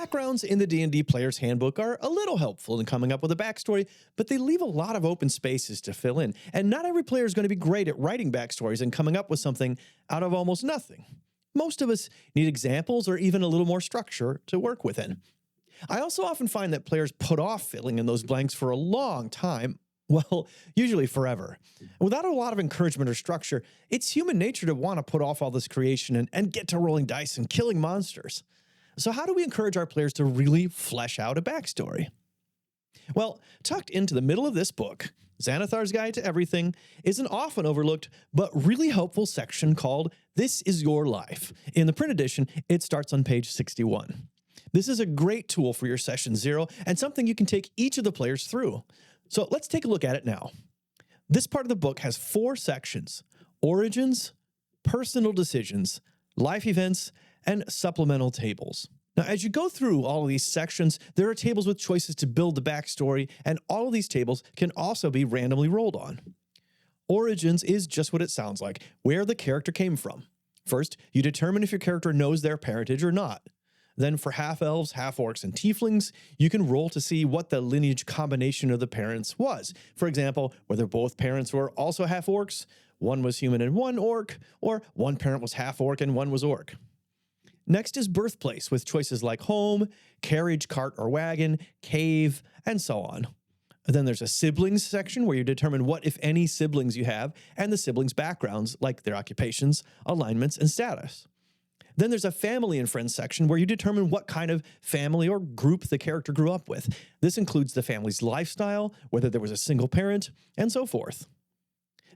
backgrounds in the D&D Player's Handbook are a little helpful in coming up with a backstory, but they leave a lot of open spaces to fill in, and not every player is going to be great at writing backstories and coming up with something out of almost nothing. Most of us need examples or even a little more structure to work within. I also often find that players put off filling in those blanks for a long time, well, usually forever. Without a lot of encouragement or structure, it's human nature to want to put off all this creation and get to rolling dice and killing monsters. So how do we encourage our players to really flesh out a backstory? Well, tucked into the middle of this book, Xanathar's Guide to Everything, is an often overlooked but really helpful section called This Is Your Life. In the print edition, it starts on page 61. This is a great tool for your session 0 and something you can take each of the players through. So let's take a look at it now. This part of the book has 4 sections: Origins, Personal Decisions, Life Events, and Supplemental Tables. Now, as you go through all of these sections, there are tables with choices to build the backstory, and all of these tables can also be randomly rolled on. Origins is just what it sounds like, where the character came from. First, you determine if your character knows their parentage or not. Then for half-elves, half-orcs, and tieflings, you can roll to see what the lineage combination of the parents was. For example, whether both parents were also half-orcs, one was human and one orc, or one parent was half-orc and one was orc. Next is birthplace, with choices like home, carriage, cart or wagon, cave, and so on. Then there's a siblings section where you determine what, if any, siblings you have, and the siblings' backgrounds, like their occupations, alignments, and status. Then there's a family and friends section where you determine what kind of family or group the character grew up with. This includes the family's lifestyle, whether there was a single parent, and so forth.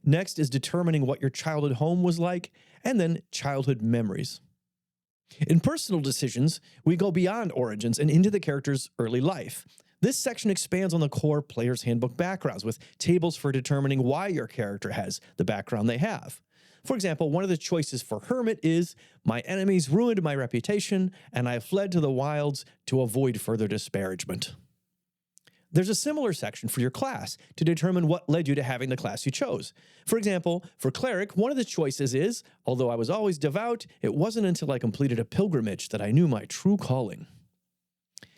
Next is determining what your childhood home was like, and then childhood memories. In personal decisions, we go beyond origins and into the character's early life. This section expands on the core Player's Handbook backgrounds with tables for determining why your character has the background they have. For example, one of the choices for Hermit is, my enemies ruined my reputation, and I fled to the wilds to avoid further disparagement. There's a similar section for your class to determine what led you to having the class you chose. For example, for Cleric, one of the choices is, although I was always devout, it wasn't until I completed a pilgrimage that I knew my true calling.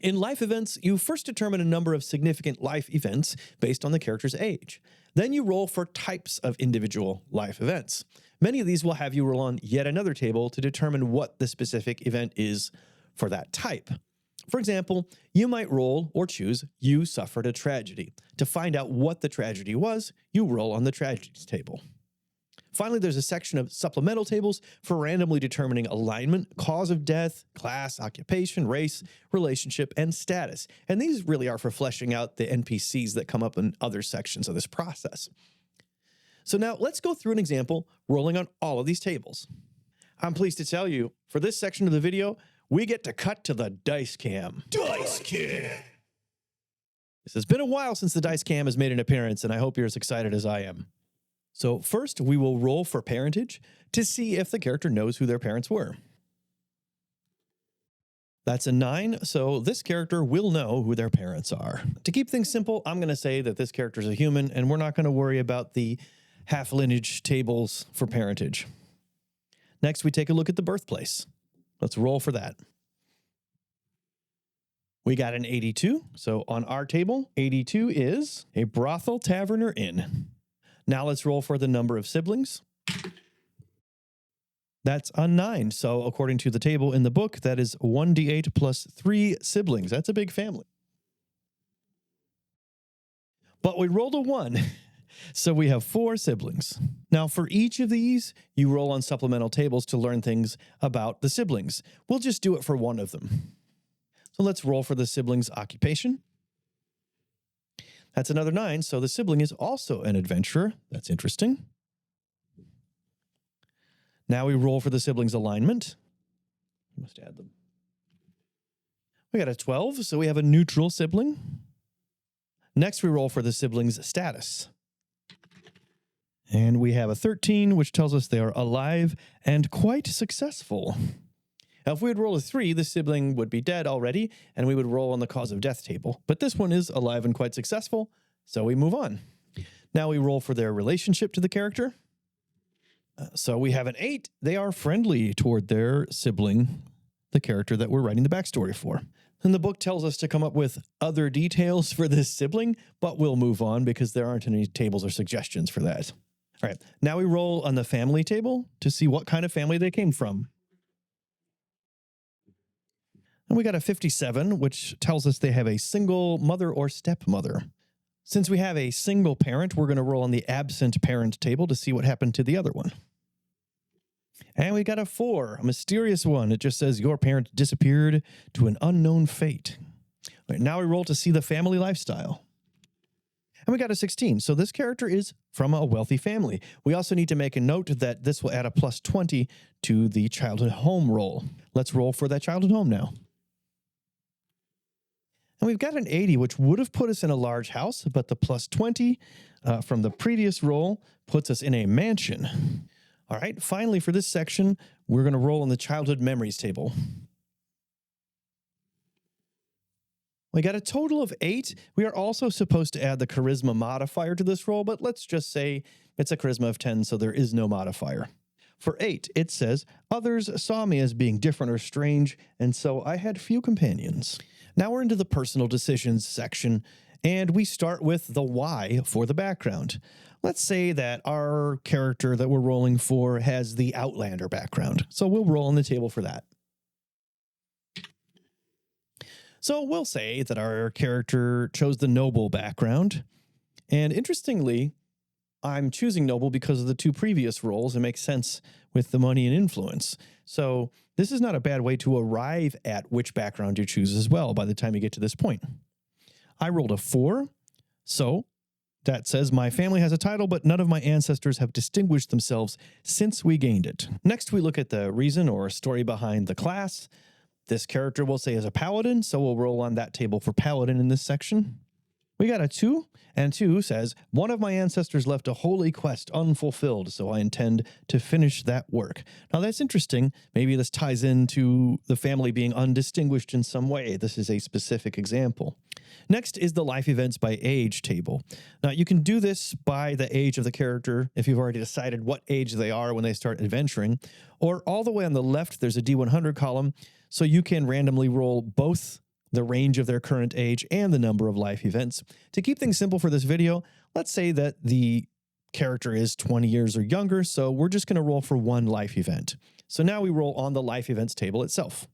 In life events, you first determine a number of significant life events based on the character's age. Then you roll for types of individual life events. Many of these will have you roll on yet another table to determine what the specific event is for that type. For example, you might roll or choose you suffered a tragedy. To find out what the tragedy was, you roll on the tragedies table. Finally, there's a section of supplemental tables for randomly determining alignment, cause of death, class, occupation, race, relationship, and status. And these really are for fleshing out the NPCs that come up in other sections of this process. So now let's go through an example rolling on all of these tables. I'm pleased to tell you, for this section of the video, we get to cut to the dice cam. Dice Cam! This has been a while since the dice cam has made an appearance, and I hope you're as excited as I am. So first, we will roll for parentage to see if the character knows who their parents were. That's a 9, so this character will know who their parents are. To keep things simple, I'm going to say that this character is a human, and we're not going to worry about the half-lineage tables for parentage. Next, we take a look at the birthplace. Let's roll for that. We got an 82, so on our table, 82 is a brothel, tavern, or inn. Now let's roll for the number of siblings. That's a 9, so according to the table in the book, that is 1d8 plus 3 siblings. That's a big family. But we rolled a 1, so we have 4 siblings. Now for each of these, you roll on supplemental tables to learn things about the siblings. We'll just do it for one of them. So let's roll for the sibling's occupation. That's another 9, so the sibling is also an adventurer. That's interesting. Now we roll for the sibling's alignment. We must add them. We got a 12, so we have a neutral sibling. Next, we roll for the sibling's status. And we have a 13, which tells us they are alive and quite successful. Now, if we would roll a 3, the sibling would be dead already, and we would roll on the cause of death table. But this one is alive and quite successful, so we move on. Now we roll for their relationship to the character. So we have an 8. They are friendly toward their sibling, the character that we're writing the backstory for. And the book tells us to come up with other details for this sibling, but we'll move on because there aren't any tables or suggestions for that. All right, now we roll on the family table to see what kind of family they came from. And we got a 57, which tells us they have a single mother or stepmother. Since we have a single parent, we're going to roll on the absent parent table to see what happened to the other one. And we got a 4, a mysterious one. It just says your parent disappeared to an unknown fate. All right, now we roll to see the family lifestyle. And we got a 16. So this character is from a wealthy family. We also need to make a note that this will add a plus 20 to the childhood home roll. Let's roll for that childhood home now. And we've got an 80, which would have put us in a large house, but the plus 20 from the previous roll puts us in a mansion. All right, finally for this section, we're going to roll on the childhood memories table. We got a total of 8. We are also supposed to add the charisma modifier to this roll, but let's just say it's a charisma of 10, so there is no modifier. For 8, it says, others saw me as being different or strange, and so I had few companions. Now we're into the personal decisions section, and we start with the why for the background. Let's say that our character that we're rolling for has the Outlander background, so we'll roll on the table for that. So we'll say that our character chose the noble background, and interestingly, I'm choosing noble because of the 2 previous rolls. It makes sense with the money and influence. So this is not a bad way to arrive at which background you choose as well by the time you get to this point. I rolled a 4, so that says my family has a title, but none of my ancestors have distinguished themselves since we gained it. Next, we look at the reason or story behind the class. This character we'll say is a paladin, so we'll roll on that table for paladin in this section. We got a 2, and 2 says, one of my ancestors left a holy quest unfulfilled, so I intend to finish that work. Now that's interesting. Maybe this ties into the family being undistinguished in some way. This is a specific example. Next is the life events by age table. Now you can do this by the age of the character if you've already decided what age they are when they start adventuring, or all the way on the left there's a D100 column, so you can randomly roll both the range of their current age and the number of life events. To keep things simple for this video, let's say that the character is 20 years or younger, so we're just going to roll for 1 life event. So now we roll on the life events table itself.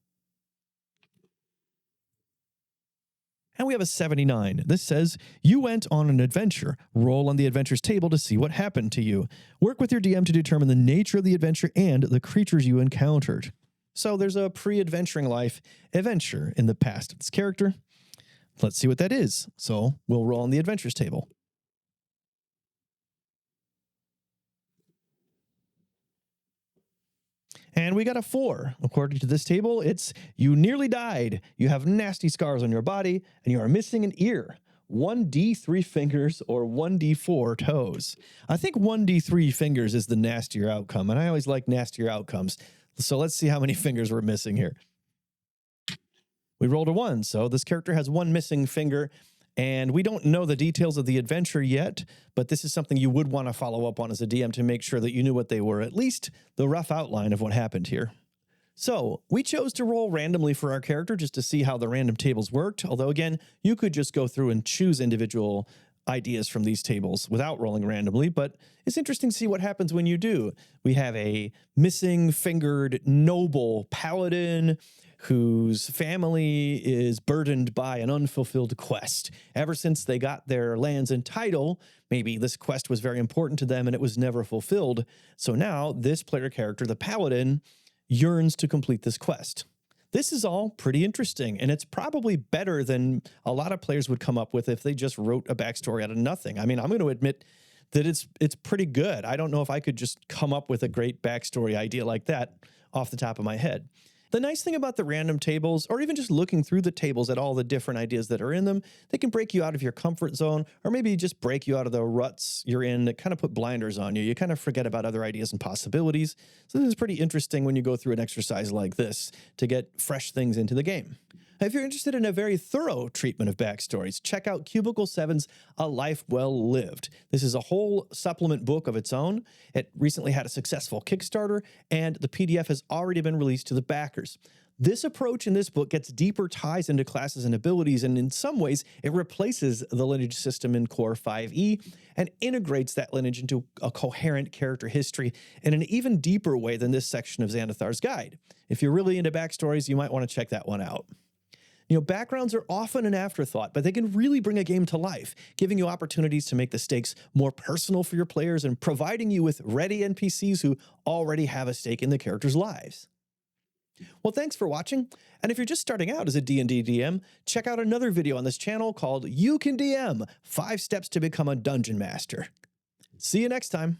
And we have a 79. This says, you went on an adventure. Roll on the adventures table to see what happened to you. Work with your DM to determine the nature of the adventure and the creatures you encountered. So there's a pre-adventuring life adventure in the past of this character. Let's see what that is. So we'll roll on the adventures table. And we got a 4. According to this table, it's you nearly died. You have nasty scars on your body, and you are missing an ear. 1d3 fingers or 1d4 toes. I think 1d3 fingers is the nastier outcome, and I always like nastier outcomes. So let's see how many fingers we're missing here. We rolled a 1, so this character has 1 missing finger, and we don't know the details of the adventure yet, but this is something you would want to follow up on as a DM to make sure that you knew what they were, at least the rough outline of what happened here. So we chose to roll randomly for our character just to see how the random tables worked, although again, you could just go through and choose individual ideas from these tables without rolling randomly, but it's interesting to see what happens when you do. We have a missing fingered noble paladin whose family is burdened by an unfulfilled quest. Ever since they got their lands and title, maybe this quest was very important to them and it was never fulfilled. So now this player character, the paladin, yearns to complete this quest. This is all pretty interesting, and it's probably better than a lot of players would come up with if they just wrote a backstory out of nothing. I mean, I'm going to admit that it's pretty good. I don't know if I could just come up with a great backstory idea like that off the top of my head. The nice thing about the random tables, or even just looking through the tables at all the different ideas that are in them, they can break you out of your comfort zone, or maybe just break you out of the ruts you're in that kind of put blinders on you. You kind of forget about other ideas and possibilities. So this is pretty interesting when you go through an exercise like this to get fresh things into the game. If you're interested in a very thorough treatment of backstories, check out Cubicle 7's A Life Well Lived. This is a whole supplement book of its own. It recently had a successful Kickstarter, and the PDF has already been released to the backers. This approach in this book gets deeper ties into classes and abilities, and in some ways, it replaces the lineage system in Core 5e and integrates that lineage into a coherent character history in an even deeper way than this section of Xanathar's guide. If you're really into backstories, you might want to check that one out. Backgrounds are often an afterthought, but they can really bring a game to life, giving you opportunities to make the stakes more personal for your players and providing you with ready NPCs who already have a stake in the characters' lives. Well, thanks for watching, and if you're just starting out as a D&D DM, check out another video on this channel called You Can DM: 5 Steps to Become a Dungeon Master. See you next time.